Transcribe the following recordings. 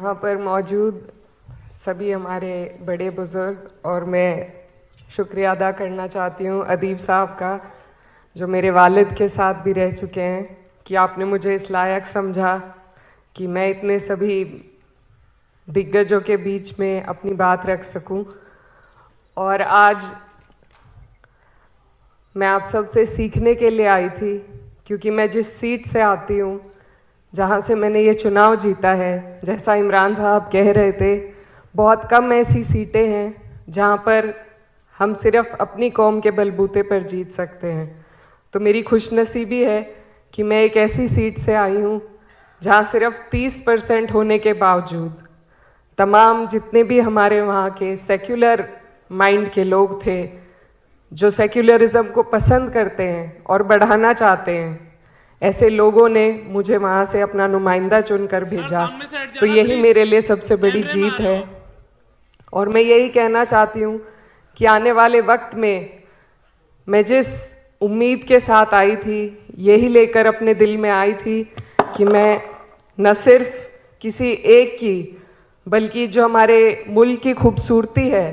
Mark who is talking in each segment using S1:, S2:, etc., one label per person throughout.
S1: यहाँ पर मौजूद सभी हमारे बड़े बुज़ुर्ग और मैं शुक्रिया अदा करना चाहती हूँ अदीब साहब का, जो मेरे वालिद के साथ भी रह चुके हैं, कि आपने मुझे इस लायक समझा कि मैं इतने सभी दिग्गजों के बीच में अपनी बात रख सकूं। और आज मैं आप सबसे सीखने के लिए आई थी, क्योंकि मैं जिस सीट से आती हूँ, जहाँ से मैंने ये चुनाव जीता है, जैसा इमरान साहब कह रहे थे, बहुत कम ऐसी सीटें हैं जहाँ पर हम सिर्फ अपनी कौम के बलबूते पर जीत सकते हैं। तो मेरी खुशनसीबी है कि मैं एक ऐसी सीट से आई हूँ जहाँ सिर्फ 30% होने के बावजूद तमाम जितने भी हमारे वहाँ के सेक्युलर माइंड के लोग थे, जो सेक्युलरिज्म को पसंद करते हैं और बढ़ाना चाहते हैं, ऐसे लोगों ने मुझे वहाँ से अपना नुमाइंदा चुनकर भेजा। तो यही मेरे लिए सबसे बड़ी जीत है। और मैं यही कहना चाहती हूँ कि आने वाले वक्त में मैं जिस उम्मीद के साथ आई थी, यही लेकर अपने दिल में आई थी कि मैं न सिर्फ किसी एक की, बल्कि जो हमारे मुल्क की खूबसूरती है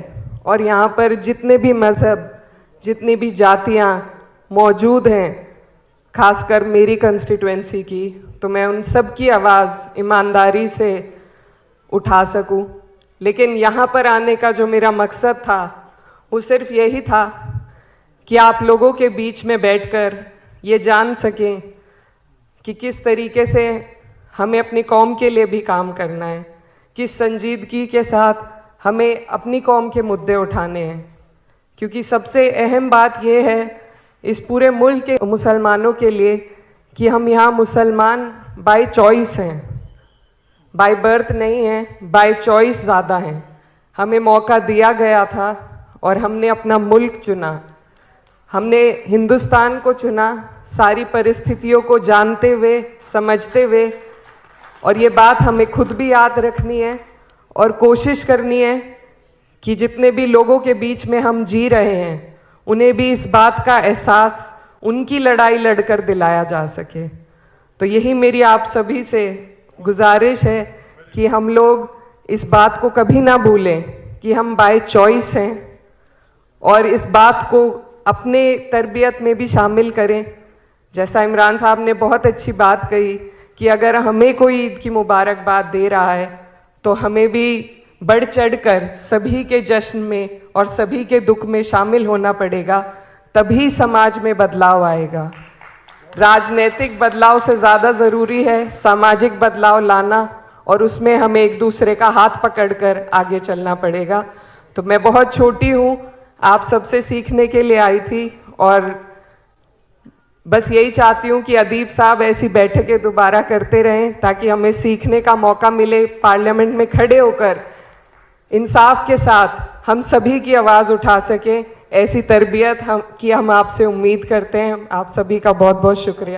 S1: और यहाँ पर जितने भी मज़हब, जितनी भी जातियाँ मौजूद हैं, खासकर मेरी कंस्टिट्यूएंसी की, तो मैं उन सब की आवाज़ ईमानदारी से उठा सकूं। लेकिन यहाँ पर आने का जो मेरा मकसद था वो सिर्फ यही था कि आप लोगों के बीच में बैठकर ये जान सकें कि किस तरीके से हमें अपनी कौम के लिए भी काम करना है, किस संजीदगी के साथ हमें अपनी कौम के मुद्दे उठाने हैं। क्योंकि सबसे अहम बात यह है इस पूरे मुल्क के मुसलमानों के लिए कि हम यहाँ मुसलमान बाय चॉइस हैं, बाय बर्थ नहीं हैं, बाय चॉइस ज़्यादा हैं। हमें मौका दिया गया था और हमने अपना मुल्क चुना, हमने हिंदुस्तान को चुना, सारी परिस्थितियों को जानते हुए, समझते हुए। और ये बात हमें खुद भी याद रखनी है और कोशिश करनी है कि जितने भी लोगों के बीच में हम जी रहे हैं, उन्हें भी इस बात का एहसास उनकी लड़ाई लड़कर दिलाया जा सके। तो यही मेरी आप सभी से गुजारिश है कि हम लोग इस बात को कभी ना भूलें कि हम बाय चॉइस हैं, और इस बात को अपने तरबियत में भी शामिल करें। जैसा इमरान साहब ने बहुत अच्छी बात कही कि अगर हमें कोई ईद की मुबारकबाद दे रहा है तो हमें भी बढ़ चढ़कर सभी के जश्न में और सभी के दुख में शामिल होना पड़ेगा, तभी समाज में बदलाव आएगा। राजनीतिक बदलाव से ज़्यादा ज़रूरी है सामाजिक बदलाव लाना, और उसमें हमें एक दूसरे का हाथ पकड़कर आगे चलना पड़ेगा। तो मैं बहुत छोटी हूँ, आप सबसे सीखने के लिए आई थी, और बस यही चाहती हूँ कि अदीब साहब ऐसी बैठकें दोबारा करते रहें ताकि हमें सीखने का मौका मिले, पार्लियामेंट में खड़े होकर इंसाफ के साथ हम सभी की आवाज़ उठा सकें। ऐसी तरबियत हम आपसे उम्मीद करते हैं। आप सभी का बहुत बहुत शुक्रिया।